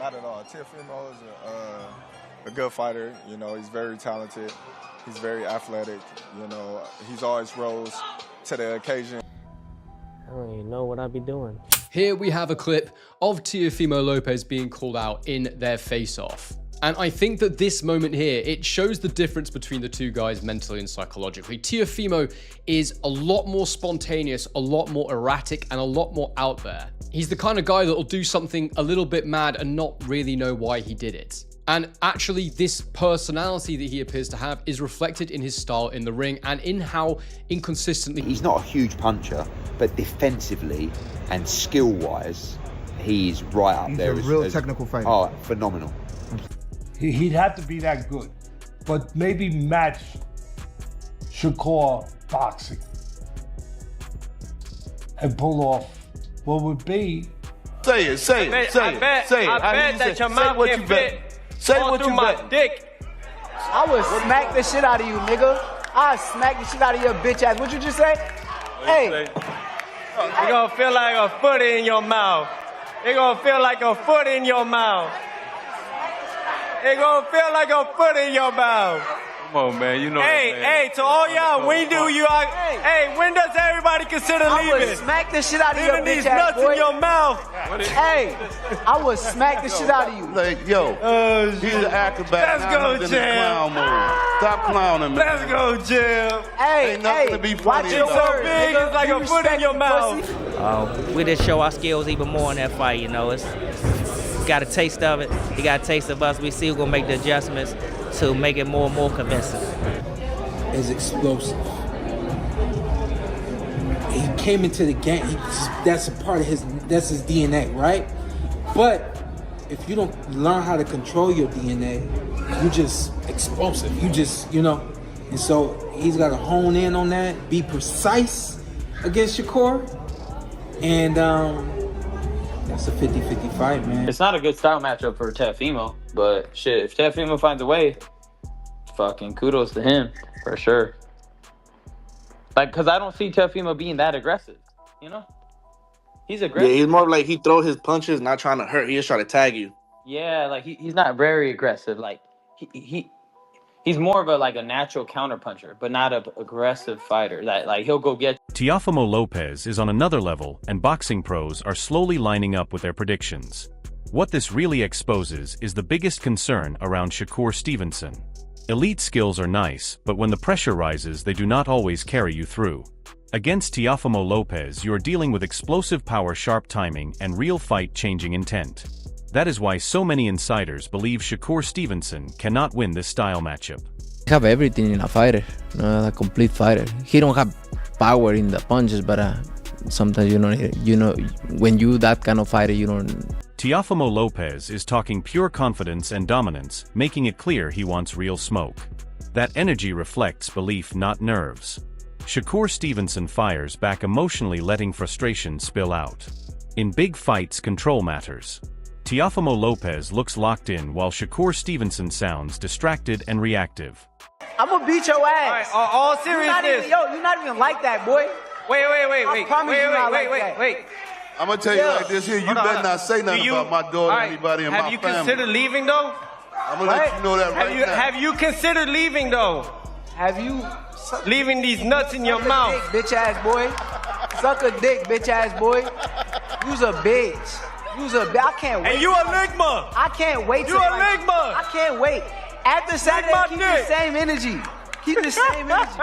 Not at all. Teofimo is a good fighter. You know, he's very talented. He's very athletic. You know, he's always rose to the occasion. I don't even know what I'd be doing. Here we have a clip of Teofimo Lopez being called out in their face-off. And I think that this moment here, it shows the difference between the two guys mentally and psychologically. Teofimo is a lot more spontaneous, a lot more erratic, and a lot more out there. He's the kind of guy that will do something a little bit mad and not really know why he did it. And actually, this personality that he appears to have is reflected in his style in the ring and in how inconsistently... He's not a huge puncher, but defensively and skill-wise, he's right up there. He's a real technical fighter. Oh, phenomenal. He'd have to be that good, but maybe match Shakur boxing and pull off what would be. Say it, say it, say it, say it. I bet that your mouth can fit all through my dick. I would smack the shit out of you, nigga. I'd smack the shit out of your bitch ass. What you just say? Hey. You're gonna feel like a foot in your mouth. You're gonna feel like a foot in your mouth. It's gonna feel like a foot in your mouth. Come on, man. You know Hey, that, man. hey, to all y'all, when do you... Hey, when does everybody consider I would leaving? smack the shit out of your Leaving these bitch ass, nuts boy. in your mouth. Hey, I would smack the shit out of you. Like, yo, he's an acrobat. Let's go, in the Jam. clown mode. Stop clowning, man. Let's go, Jim. Hey, Ain't nothing to be funny watch your about. words, Big nigga. is like You a foot in respect your the mouth. pussy? We just show our skills even more in that fight, you know. It's got a taste of it. He got a taste of us. We see we're gonna make the adjustments to make it more and more convincing. Is explosive. He came into the game. That's a part of his. That's his DNA, right? But if you don't learn how to control your DNA, you just explosive. You just, you know. And so he's got to hone in on that, be precise against Shakur, and that's a 50-50 fight, man. It's not a good style matchup for Teofimo, but shit, if Teofimo finds a way, fucking kudos to him. For sure. Like, because I don't see Teofimo being that aggressive, you know? He's aggressive. Yeah, he's more like he throw his punches, not trying to hurt. He just trying to tag you. Yeah, like, he's not very aggressive. Like, he's more of a natural counterpuncher, but not an aggressive fighter. That, like, he'll go get... Teofimo Lopez is on another level, and boxing pros are slowly lining up with their predictions. What this really exposes is the biggest concern around Shakur Stevenson. Elite skills are nice, but when the pressure rises, they do not always carry you through. Against Teofimo Lopez, you are dealing with explosive power, sharp timing, and real fight-changing intent. That is why so many insiders believe Shakur Stevenson cannot win this style matchup. He have everything in a fighter, a complete fighter. He don't have power in the punches, but sometimes you know, when you that kind of fighter, you don't. Teofimo Lopez is talking pure confidence and dominance, making it clear he wants real smoke. That energy reflects belief, not nerves. Shakur Stevenson fires back emotionally, letting frustration spill out. In big fights, control matters. Teofimo Lopez looks locked in while Shakur Stevenson sounds distracted and reactive. I'm gonna beat your ass. All seriousness. You're not even like that, boy. Wait. I'm going to tell you like this here. You better not say nothing about my daughter, anybody in my family. Have you considered leaving, though? I'm going to let you know that right now. Have you considered leaving, though? Have you... Leaving these nuts in your mouth. Dick, bitch ass boy. Suck a dick, bitch ass boy. You's a bitch. I can't wait. And you a ligma. I can't wait. You a ligma. I can't wait. After Saturday, keep the same energy. Keep the same energy.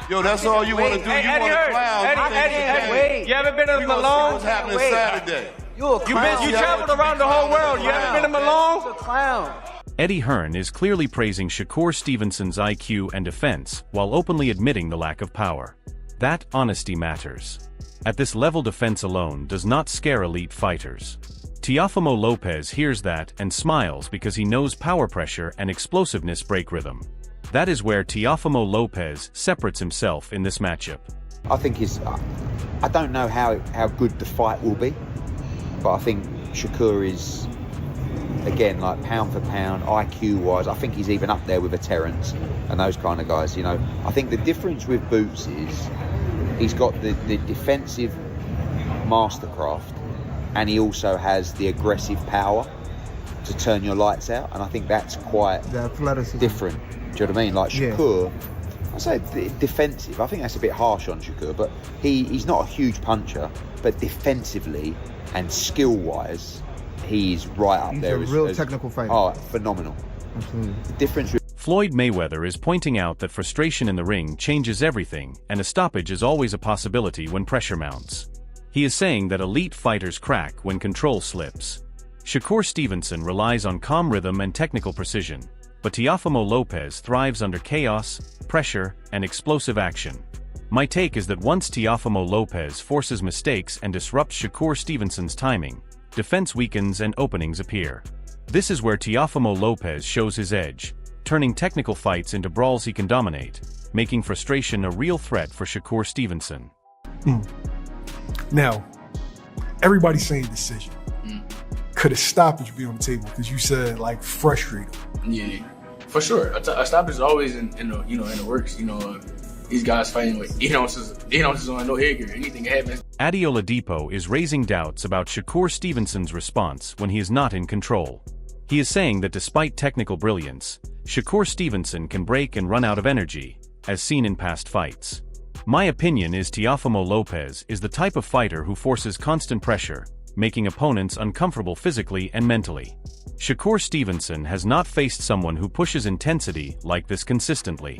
Yo, that's all you want to do. You want to clown. Eddie, you haven't been to Malone? What's happening Saturday? You a clown. You traveled around the whole world. You haven't been to Malone? You're a clown. Eddie Hearn is clearly praising Shakur Stevenson's IQ and defense, while openly admitting the lack of power. That honesty matters. At this level, defense alone does not scare elite fighters. Teofimo Lopez hears that and smiles because he knows power, pressure, and explosiveness break rhythm. That is where Teofimo Lopez separates himself in this matchup. I think I don't know how good the fight will be, but I think Shakur is, again, like pound for pound, IQ-wise, I think he's even up there with a Terence and those kind of guys, you know. I think the difference with Boots is he's got the defensive mastercraft and he also has the aggressive power. to turn your lights out, and I think that's quite different. Do you know what I mean? Like Shakur, I say defensive. I think that's a bit harsh on Shakur, but he's not a huge puncher, but defensively and skill-wise, he's right up there. He's a real technical fighter. Oh, phenomenal. Absolutely. The difference. Floyd Mayweather is pointing out that frustration in the ring changes everything, and a stoppage is always a possibility when pressure mounts. He is saying that elite fighters crack when control slips. Shakur Stevenson relies on calm rhythm and technical precision, but Teofimo Lopez thrives under chaos, pressure, and explosive action. My take is that once Teofimo Lopez forces mistakes and disrupts Shakur Stevenson's timing, defense weakens and openings appear. This is where Teofimo Lopez shows his edge, turning technical fights into brawls he can dominate, making frustration a real threat for Shakur Stevenson. Now, everybody's saying decision. Could a stoppage be on the table? Because you said like frustrate him. Yeah, for sure. A stoppage is always in the works. These guys fighting with ounces on no head gear. Anything can happen. Adi Oladipo is raising doubts about Shakur Stevenson's response when he is not in control. He is saying that despite technical brilliance, Shakur Stevenson can break and run out of energy, as seen in past fights. My opinion is Teofimo Lopez is the type of fighter who forces constant pressure, making opponents uncomfortable physically and mentally. Shakur Stevenson has not faced someone who pushes intensity like this consistently.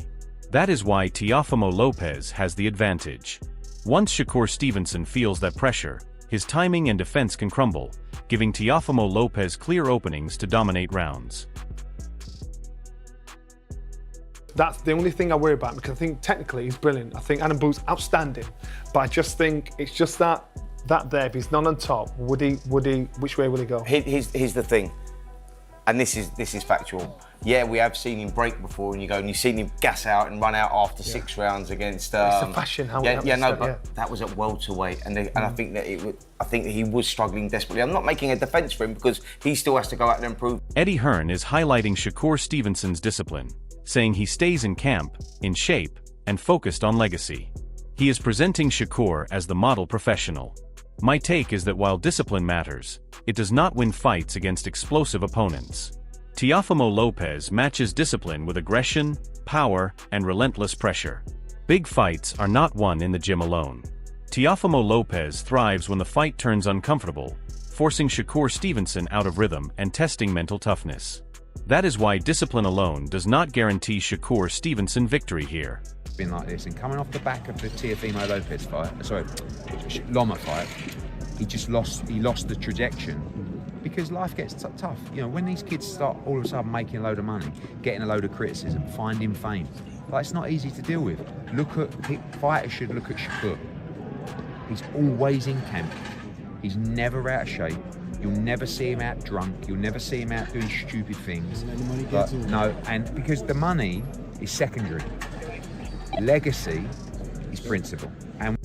That is why Teofimo Lopez has the advantage. Once Shakur Stevenson feels that pressure, his timing and defense can crumble, giving Teofimo Lopez clear openings to dominate rounds. That's the only thing I worry about, because I think technically he's brilliant. I think Adam Booth's outstanding, but I just think it's just that there, if he's not on top, which way will he go? Here's the thing, and this is factual. Yeah, we have seen him break before, and you've seen him gas out and run out after 6 rounds against. It's the fashion how that was at welterweight, and I think that he was struggling desperately. I'm not making a defence for him because he still has to go out there and prove. Eddie Hearn is highlighting Shakur Stevenson's discipline, saying he stays in camp, in shape, and focused on legacy. He is presenting Shakur as the model professional. My take is that while discipline matters, it does not win fights against explosive opponents. Teofimo Lopez matches discipline with aggression, power, and relentless pressure. Big fights are not won in the gym alone. Teofimo Lopez thrives when the fight turns uncomfortable, forcing Shakur Stevenson out of rhythm and testing mental toughness. That is why discipline alone does not guarantee Shakur Stevenson victory here. Been like this, and coming off the back of the Teofimo Lopez Loma fight, he lost the trajectory because life gets tough. When these kids start all of a sudden making a load of money, getting a load of criticism, finding fame, it's not easy to deal with. Fighters should look at Shakur. He's always in camp. He's never out of shape. You'll never see him out drunk. You'll never see him out doing stupid things. And because the money is secondary. Legacy is principle.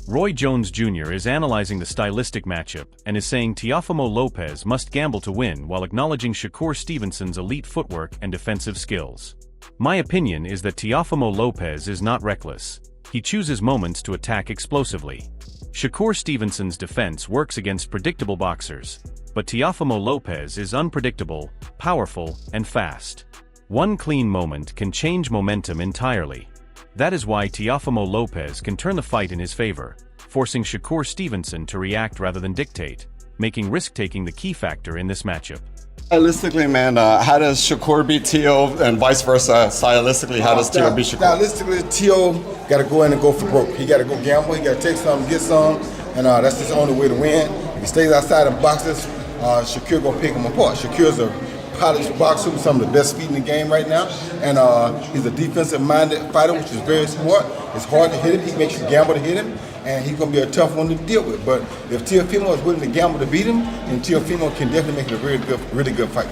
Roy Jones Jr. is analyzing the stylistic matchup and is saying Teofimo Lopez must gamble to win while acknowledging Shakur Stevenson's elite footwork and defensive skills. My opinion is that Teofimo Lopez is not reckless. He chooses moments to attack explosively. Shakur Stevenson's defense works against predictable boxers, but Teofimo Lopez is unpredictable, powerful, and fast. One clean moment can change momentum entirely. That is why Teofimo Lopez can turn the fight in his favor, forcing Shakur Stevenson to react rather than dictate, making risk-taking the key factor in this matchup. Stylistically, man, how does Shakur beat Teo and vice versa? Stylistically, how does Teo beat Shakur? Stylistically, Teo got to go in and go for broke. He got to go gamble, he got to take some, get some, and that's his only way to win. If he stays outside and boxes, Shakur gonna pick him apart. Shakur's a polished boxer with some of the best feet in the game right now, and he's a defensive-minded fighter, which is very smart. It's hard to hit him. He makes you gamble to hit him, and he's gonna be a tough one to deal with. But if Teofimo is willing to gamble to beat him, then Teofimo can definitely make it a really good fight.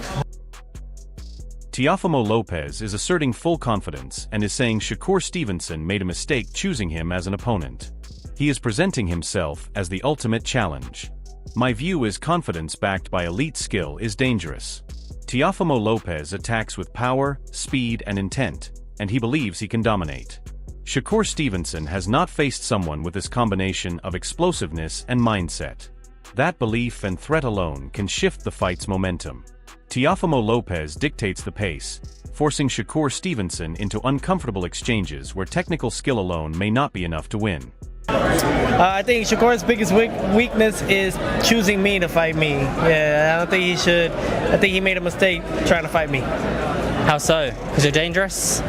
Teofimo Lopez is asserting full confidence and is saying Shakur Stevenson made a mistake choosing him as an opponent. He is presenting himself as the ultimate challenge. My view is confidence backed by elite skill is dangerous. Teofimo Lopez attacks with power, speed, and intent, and he believes he can dominate. Shakur Stevenson has not faced someone with this combination of explosiveness and mindset. That belief and threat alone can shift the fight's momentum. Teofimo Lopez dictates the pace, forcing Shakur Stevenson into uncomfortable exchanges where technical skill alone may not be enough to win. I think Shakur's biggest weakness is choosing me to fight me. Yeah, I don't think he should. I think he made a mistake trying to fight me. How so? Because you're dangerous?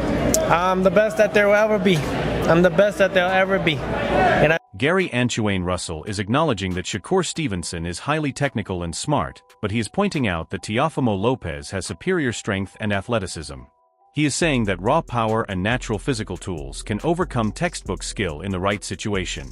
I'm the best that there will ever be. I'm the best that there'll ever be. Gary Antuane Russell is acknowledging that Shakur Stevenson is highly technical and smart, but he is pointing out that Teofimo Lopez has superior strength and athleticism. He is saying that raw power and natural physical tools can overcome textbook skill in the right situation.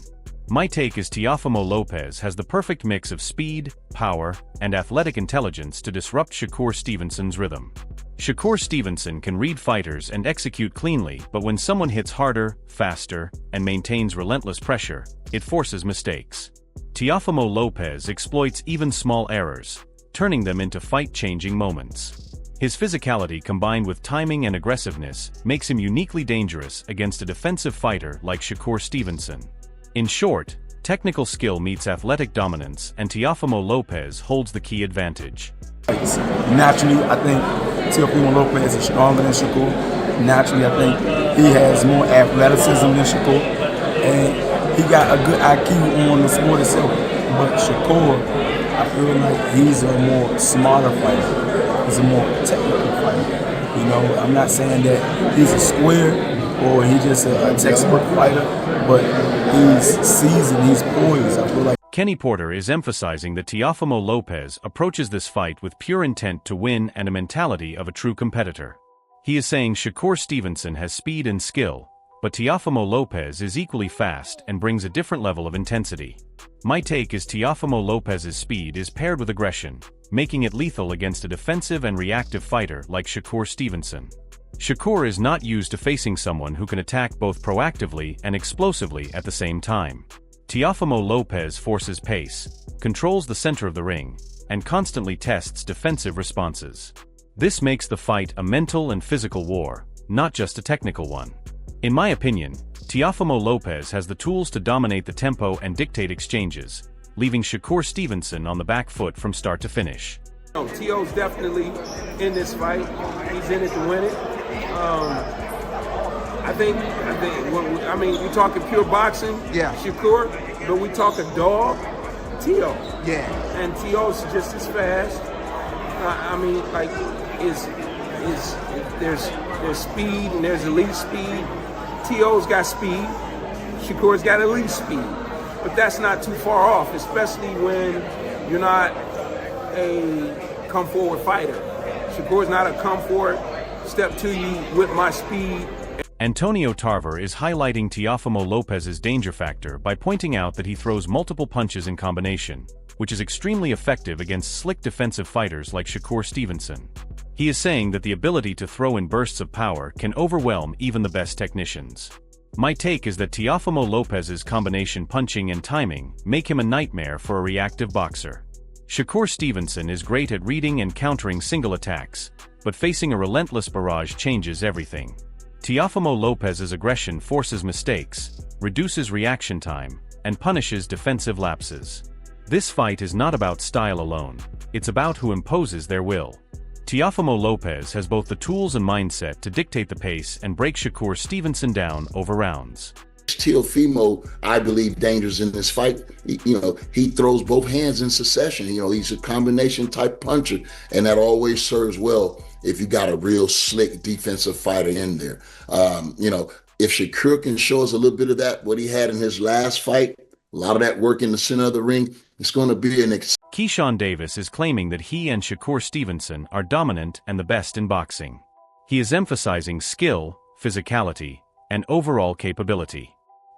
My take is Teofimo Lopez has the perfect mix of speed, power, and athletic intelligence to disrupt Shakur Stevenson's rhythm. Shakur Stevenson can read fighters and execute cleanly, but when someone hits harder, faster, and maintains relentless pressure, it forces mistakes. Teofimo Lopez exploits even small errors, turning them into fight-changing moments. His physicality combined with timing and aggressiveness makes him uniquely dangerous against a defensive fighter like Shakur Stevenson. In short, technical skill meets athletic dominance, and Teofimo Lopez holds the key advantage. Naturally, I think Teofimo Lopez is stronger than Shakur. Naturally, I think he has more athleticism than Shakur. And he got a good IQ on the sport itself. But Shakur, I feel like he's a more smarter fighter. He's a more technical fighter. You know, I'm not saying that he's a square or he's just a textbook fighter, but he's seasoned, he's poised. I feel like Kenny Porter is emphasizing that Teofimo Lopez approaches this fight with pure intent to win and a mentality of a true competitor. He is saying Shakur Stevenson has speed and skill, but Teofimo Lopez is equally fast and brings a different level of intensity. My take is Teofimo Lopez's speed is paired with aggression, making it lethal against a defensive and reactive fighter like Shakur Stevenson. Shakur is not used to facing someone who can attack both proactively and explosively at the same time. Teofimo Lopez forces pace, controls the center of the ring, and constantly tests defensive responses. This makes the fight a mental and physical war, not just a technical one. In my opinion, Teofimo Lopez has the tools to dominate the tempo and dictate exchanges, leaving Shakur Stevenson on the back foot from start to finish. T.O.'s definitely in this fight. He's in it to win it. I mean, we're talking pure boxing, yeah, Shakur, but we talk a dog, T.O. Yeah. And T.O.'s just as fast. I mean, like, there's speed and there's elite speed. T.O.'s got speed, Shakur's got elite speed. But that's not too far off, especially when you're not a come-forward fighter. Shakur's not a come-forward, step to you with my speed. Antonio Tarver is highlighting Teofimo Lopez's danger factor by pointing out that he throws multiple punches in combination, which is extremely effective against slick defensive fighters like Shakur Stevenson. He is saying that the ability to throw in bursts of power can overwhelm even the best technicians. My take is that Teofimo Lopez's combination punching and timing make him a nightmare for a reactive boxer. Shakur Stevenson is great at reading and countering single attacks, but facing a relentless barrage changes everything. Teofimo Lopez's aggression forces mistakes, reduces reaction time, and punishes defensive lapses. This fight is not about style alone, it's about who imposes their will. Teofimo Lopez has both the tools and mindset to dictate the pace and break Shakur Stevenson down over rounds. Teofimo, I believe, dangerous in this fight. He throws both hands in succession. He's a combination type puncher, and that always serves well if you got a real slick defensive fighter in there. If Shakur can show us a little bit of that, what he had in his last fight, a lot of that work in the center of the ring, it's going to be an Keyshawn Davis is claiming that he and Shakur Stevenson are dominant and the best in boxing. He is emphasizing skill, physicality, and overall capability.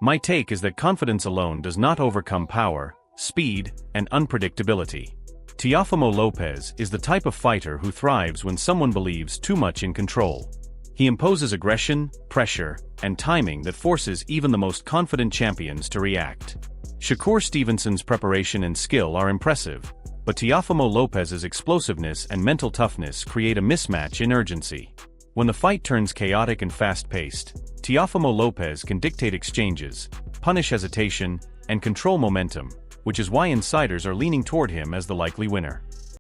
My take is that confidence alone does not overcome power, speed, and unpredictability. Teofimo Lopez is the type of fighter who thrives when someone believes too much in control. He imposes aggression, pressure, and timing that forces even the most confident champions to react. Shakur Stevenson's preparation and skill are impressive, but Teofimo Lopez's explosiveness and mental toughness create a mismatch in urgency. When the fight turns chaotic and fast-paced, Teofimo Lopez can dictate exchanges, punish hesitation, and control momentum, which is why insiders are leaning toward him as the likely winner.